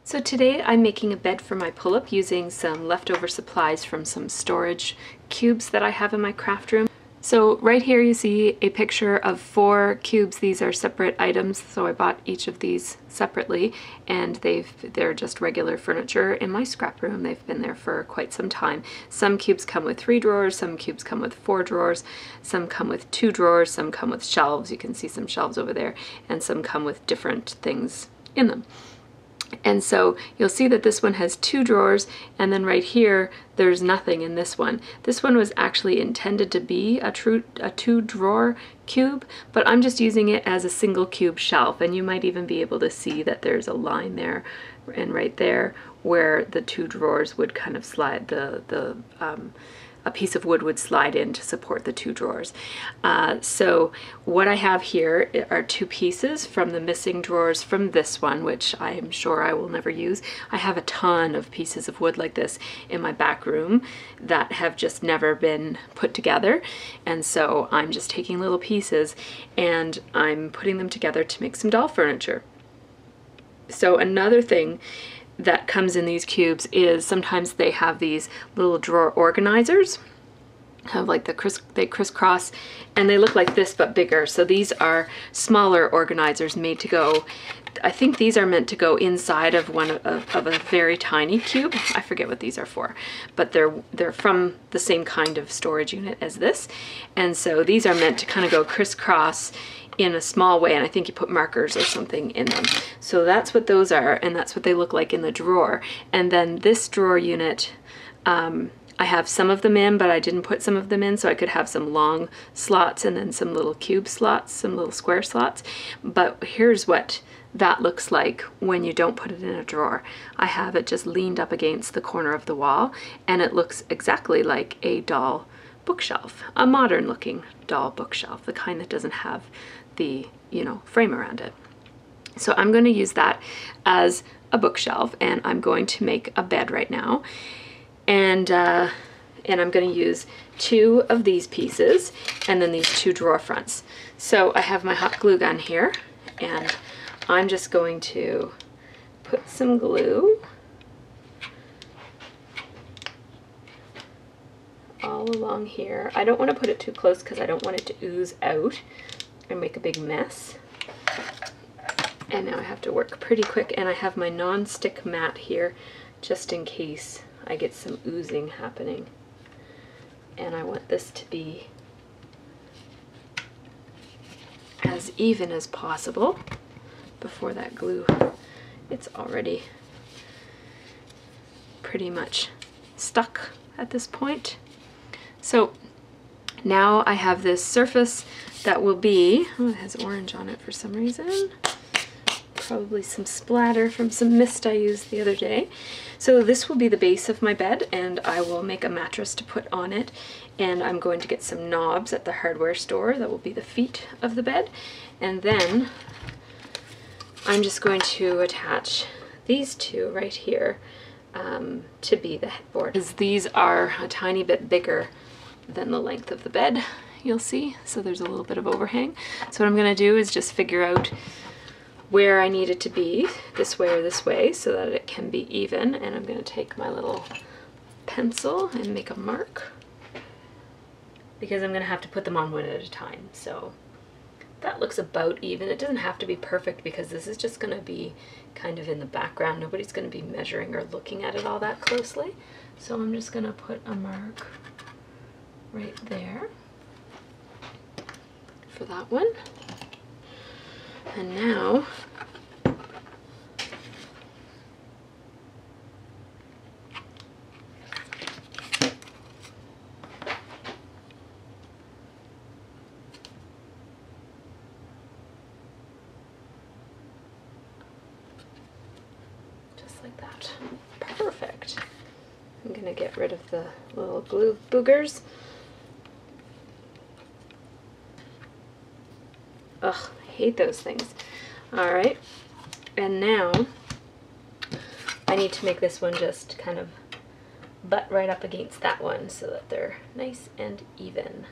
So today I'm making a bed for my pull-up using some leftover supplies from some storage cubes that I have in my craft room. So right here you see a picture of 4 cubes. These are separate items, so I bought each of these separately, and they're just regular furniture in my scrap room. They've been there for quite some time. Some cubes come with 3 drawers, some cubes come with 4 drawers, some come with 2 drawers, some come with shelves. You can see some shelves over there, and some come with different things in them. And so you'll see that this one has 2 drawers, and then right here there's nothing in this one. This one was actually intended to be a 2 drawer cube, but I'm just using it as a single cube shelf, and you might even be able to see that there's a line there and right there where the 2 drawers would kind of slide, a piece of wood would slide in to support the 2 drawers. So what I have here are 2 pieces from the missing drawers from this one, which I am sure I will never use. I have a ton of pieces of wood like this in my back room that have just never been put together, and so I'm just taking little pieces and I'm putting them together to make some doll furniture. So another thing that comes in these cubes is sometimes they have these little drawer organizers, kind of like they crisscross, and they look like this but bigger. So these are smaller organizers made to go, I think these are meant to go inside of one of a very tiny cube. I forget what these are for, but they're from the same kind of storage unit as this, and so these are meant to kind of go crisscross in a small way, and I think you put markers or something in them. So that's what those are, and that's what they look like in the drawer. And then this drawer unit, I have some of them in, but I didn't put some of them in, so I could have some long slots and then some little cube slots, some little square slots. But here's what that looks like when you don't put it in a drawer. I have it just leaned up against the corner of the wall, and it looks exactly like a doll bookshelf, a modern looking doll bookshelf, the kind that doesn't have the, frame around it. So I'm going to use that as a bookshelf, and I'm going to make a bed right now. And I'm going to use 2 of these pieces and then these 2 drawer fronts. So I have my hot glue gun here, and I'm just going to put some glue all along here. I don't want to put it too close because I don't want it to ooze out and make a big mess. And now I have to work pretty quick, and I have my non-stick mat here just in case I get some oozing happening. And I want this to be as even as possible before that glue. It's already pretty much stuck at this point. So now I have this surface that will be, oh, it has orange on it for some reason. Probably some splatter from some mist I used the other day. So this will be the base of my bed, and I will make a mattress to put on it, and I'm going to get some knobs at the hardware store that will be the feet of the bed, and then I'm just going to attach these 2 right here to be the headboard, because these are a tiny bit bigger than the length of the bed, you'll see, so there's a little bit of overhang. So what I'm going to do is just figure out where I need it to be, this way or this way, so that it can be even, and I'm going to take my little pencil and make a mark, because I'm going to have to put them on one at a time. So that looks about even. It doesn't have to be perfect because this is just going to be kind of in the background. Nobody's going to be measuring or looking at it all that closely. So I'm just going to put a mark right there for that one. And now just like that. Perfect. I'm gonna get rid of the little glue boogers. Ugh, I hate those things. All right, and now I need to make this one just kind of butt right up against that one so that they're nice and even.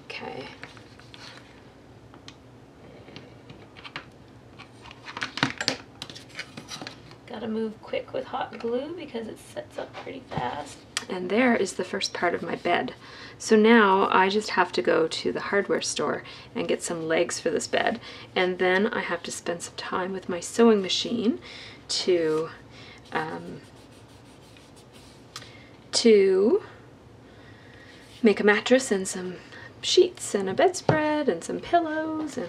Okay. Gotta move quick with hot glue because it sets up pretty fast. And there is the first part of my bed. So now I just have to go to the hardware store and get some legs for this bed. And then I have to spend some time with my sewing machine to make a mattress and some sheets and a bedspread and some pillows and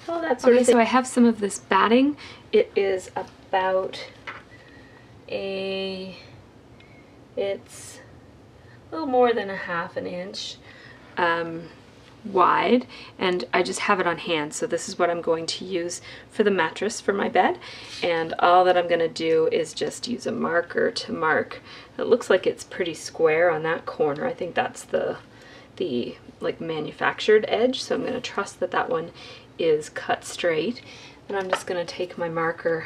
all that sort of thing. So I have some of this batting. It is about it's a little more than a half an inch wide, and I just have it on hand. So this is what I'm going to use for the mattress for my bed, and all that I'm going to do is just use a marker to mark. It looks like it's pretty square on that corner. I think that's the like manufactured edge, so I'm going to trust that that one is cut straight. And I'm just going to take my marker.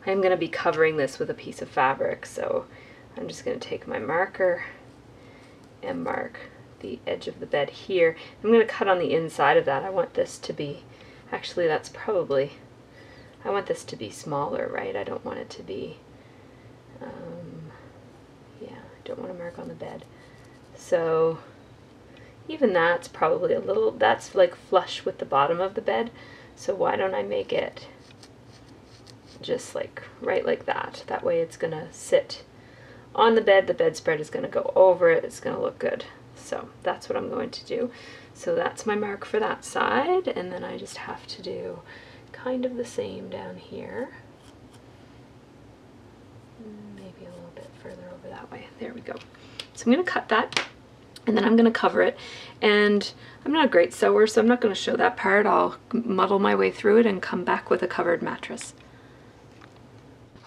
I'm going to be covering this with a piece of fabric, so I'm just going to take my marker and mark the edge of the bed here. I'm going to cut on the inside of that. I want this to be, actually that's probably, I want this to be smaller, right? I don't want it to be, yeah, I don't want to mark on the bed. So even that's probably a little, that's like flush with the bottom of the bed. So why don't I make it just like right like that? That way it's going to sit on the bed, the bedspread is going to go over it, it's going to look good. So that's what I'm going to do. So that's my mark for that side, and then I just have to do kind of the same down here. Maybe a little bit further over that way. There we go. So I'm going to cut that, and then I'm going to cover it. And I'm not a great sewer, so I'm not going to show that part. I'll muddle my way through it and come back with a covered mattress.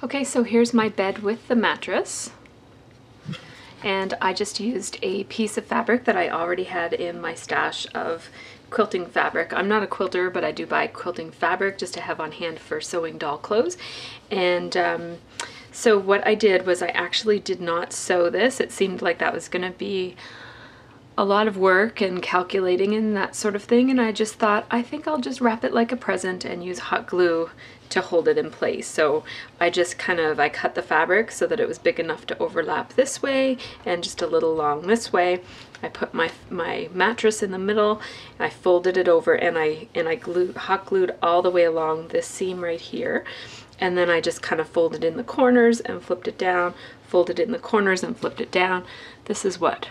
Okay, so here's my bed with the mattress. And I just used a piece of fabric that I already had in my stash of quilting fabric. I'm not a quilter, but I do buy quilting fabric just to have on hand for sewing doll clothes. And so what I did was I actually did not sew this. It seemed like that was going to be a lot of work and calculating and that sort of thing, and I just thought, I think I'll just wrap it like a present and use hot glue to hold it in place. So I just I cut the fabric so that it was big enough to overlap this way and just a little long this way. I put my mattress in the middle, I folded it over, and I hot glued all the way along this seam right here. And then I just kind of folded in the corners and flipped it down, folded in the corners and flipped it down. This is what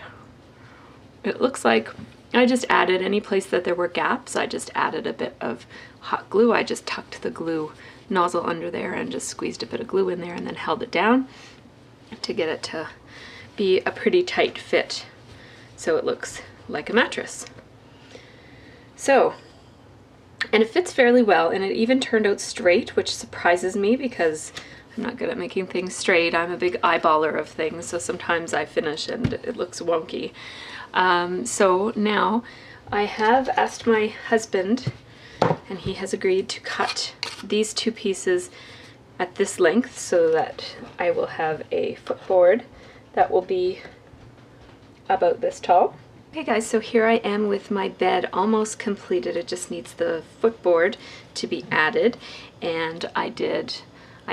it looks like. I just added, any place that there were gaps, I just added a bit of hot glue. I just tucked the glue nozzle under there and just squeezed a bit of glue in there and then held it down to get it to be a pretty tight fit so it looks like a mattress. So, and it fits fairly well, and it even turned out straight, which surprises me because I'm not good at making things straight. I'm a big eyeballer of things, so sometimes I finish and it looks wonky. So now I have asked my husband, and he has agreed to cut these two pieces at this length so that I will have a footboard that will be about this tall. Okay guys, so here I am with my bed almost completed. It just needs the footboard to be added, and I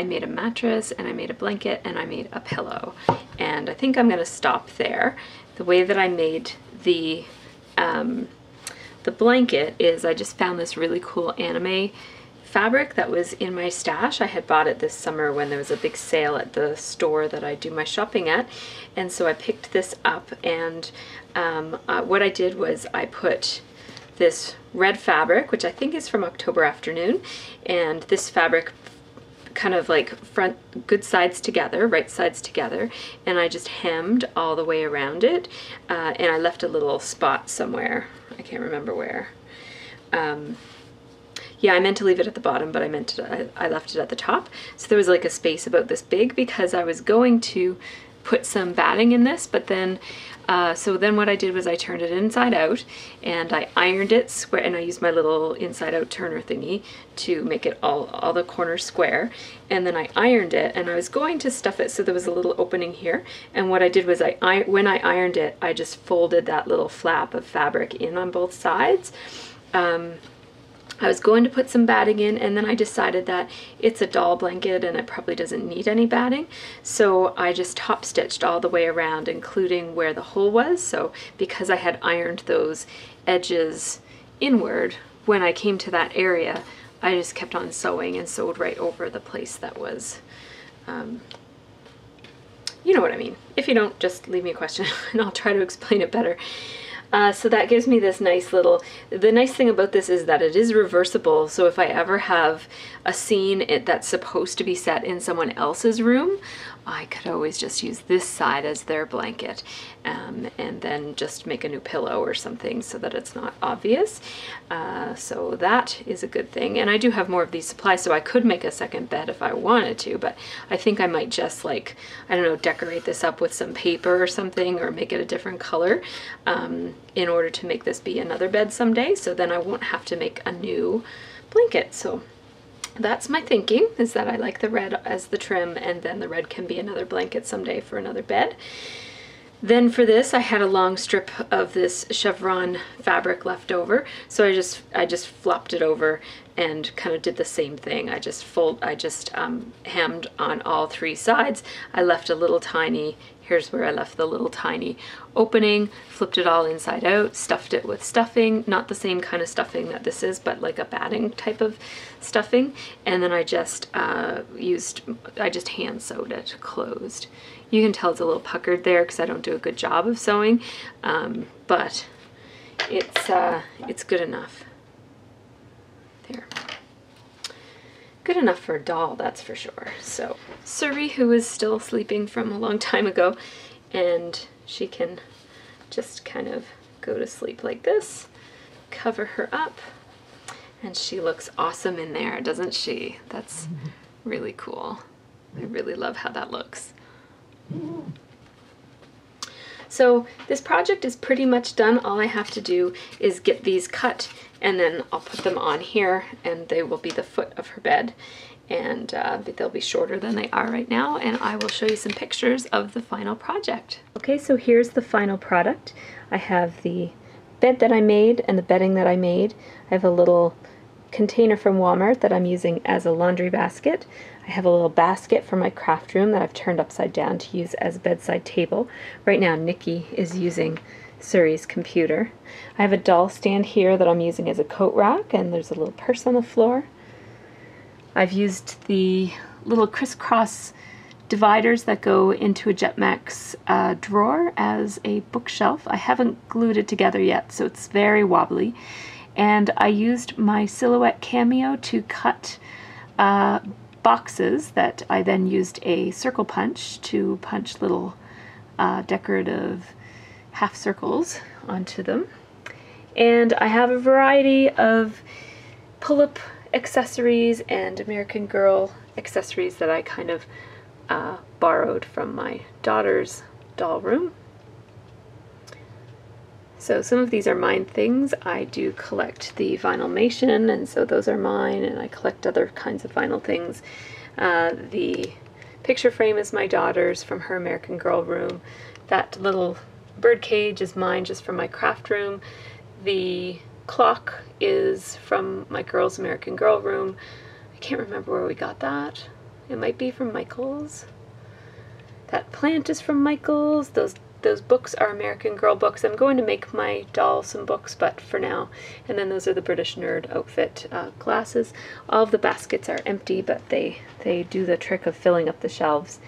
made a mattress and I made a blanket and I made a pillow, and I think I'm gonna stop there. The way that I made the blanket is I just found this really cool anime fabric that was in my stash. I had bought it this summer when there was a big sale at the store that I do my shopping at, and so I picked this up, and what I did was I put this red fabric, which I think is from October Afternoon, and this fabric kind of like front, good sides together, right sides together, and I just hemmed all the way around it, and I left a little spot somewhere. I can't remember where. Yeah, I meant to leave it at the bottom, but I left it at the top. So there was like a space about this big because I was going to put some batting in this, but then so then what I did was I turned it inside out and I ironed it square, and I used my little inside out turner thingy to make it all the corners square, and then I ironed it, and I was going to stuff it so there was a little opening here, and what I did was when I ironed it, I just folded that little flap of fabric in on both sides, I was going to put some batting in, and then I decided that it's a doll blanket and it probably doesn't need any batting. So I just top stitched all the way around, including where the hole was. So because I had ironed those edges inward, when I came to that area, I just kept on sewing and sewed right over the place that was, you know what I mean. If you don't, just leave me a question and I'll try to explain it better. So that gives me this nice little, the nice thing about this is that it is reversible, so if I ever have a scene that's supposed to be set in someone else's room, I could always just use this side as their blanket, and then just make a new pillow or something so that it's not obvious. So that is a good thing, and I do have more of these supplies, so I could make a second bed if I wanted to, but I think I might just, like, I don't know, decorate this up with some paper or something, or make it a different color, in order to make this be another bed someday, so then I won't have to make a new blanket. So that's my thinking, is that I like the red as the trim, and then the red can be another blanket someday for another bed. Then for this, I had a long strip of this chevron fabric left over, so I just flopped it over and kind of did the same thing. I just hemmed on all three sides. I left a little tiny, here's where I left the little tiny opening, flipped it all inside out, stuffed it with stuffing, not the same kind of stuffing that this is, but like a batting type of stuffing, and then I just hand sewed it closed. You can tell it's a little puckered there because I don't do a good job of sewing, but it's good enough. There. Good enough for a doll, that's for sure. So Suri, who is still sleeping from a long time ago, and she can just kind of go to sleep like this, cover her up, and she looks awesome in there, doesn't she? That's really cool. I really love how that looks. So this project is pretty much done. All I have to do is get these cut, and then I'll put them on here, and they will be the foot of her bed, and they'll be shorter than they are right now, and I will show you some pictures of the final project. Okay, so here's the final product. I have the bed that I made and the bedding that I made. I have a little container from Walmart that I'm using as a laundry basket. I have a little basket for my craft room that I've turned upside down to use as a bedside table. Right now Nikki is using Suri's computer. I have a doll stand here that I'm using as a coat rack, and there's a little purse on the floor. I've used the little crisscross dividers that go into a Jetmax drawer as a bookshelf. I haven't glued it together yet, so it's very wobbly. And I used my Silhouette Cameo to cut boxes that I then used a circle punch to punch little decorative half circles onto them. And I have a variety of pull-up accessories and American Girl accessories that I kind of borrowed from my daughter's doll room. So some of these are mine things. I do collect the Vinylmation, and so those are mine, and I collect other kinds of vinyl things. The picture frame is my daughter's from her American Girl room. That little bird cage is mine just from my craft room. The clock is from my girl's American Girl room. I can't remember where we got that. It might be from Michael's. That plant is from Michael's. Those books are American Girl books. I'm going to make my doll some books, but for now. And then those are the British Nerd outfit glasses. All of the baskets are empty, but they do the trick of filling up the shelves.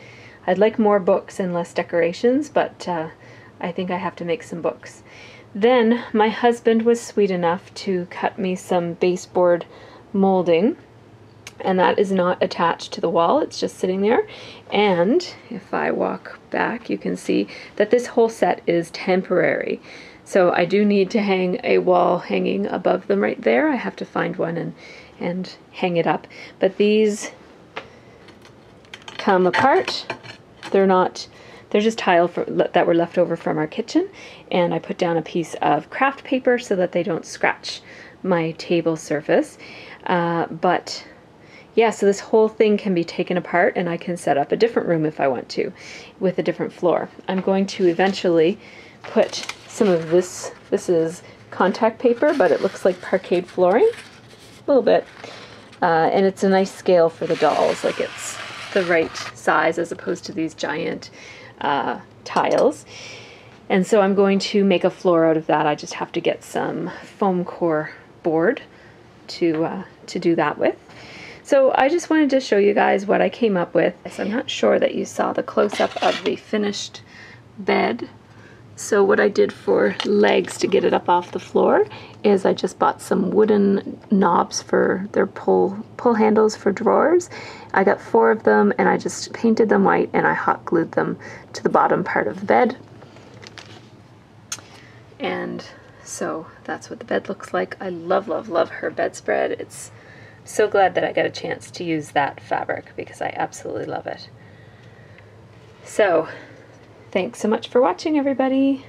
I'd like more books and less decorations, but I think I have to make some books. Then my husband was sweet enough to cut me some baseboard molding, and that is not attached to the wall, it's just sitting there. And if I walk back, you can see that this whole set is temporary. So I do need to hang a wall hanging above them right there. I have to find one and hang it up. But these come apart. They're just tile that were left over from our kitchen, and I put down a piece of craft paper so that they don't scratch my table surface. But yeah, so this whole thing can be taken apart, and I can set up a different room if I want to, with a different floor. I'm going to eventually put some of this is contact paper, but it looks like parquet flooring. little bit. And it's a nice scale for the dolls, like it's the right size as opposed to these giant tiles. And so I'm going to make a floor out of that. I just have to get some foam core board to do that with. So I just wanted to show you guys what I came up with. So I'm not sure that you saw the close-up of the finished bed. So what I did for legs to get it up off the floor is I just bought some wooden knobs for their pull handles for drawers. I got 4 of them and I just painted them white and I hot glued them to the bottom part of the bed. And so that's what the bed looks like. I love, love, love her bedspread. It's so glad that I got a chance to use that fabric because I absolutely love it. So thanks so much for watching, everybody.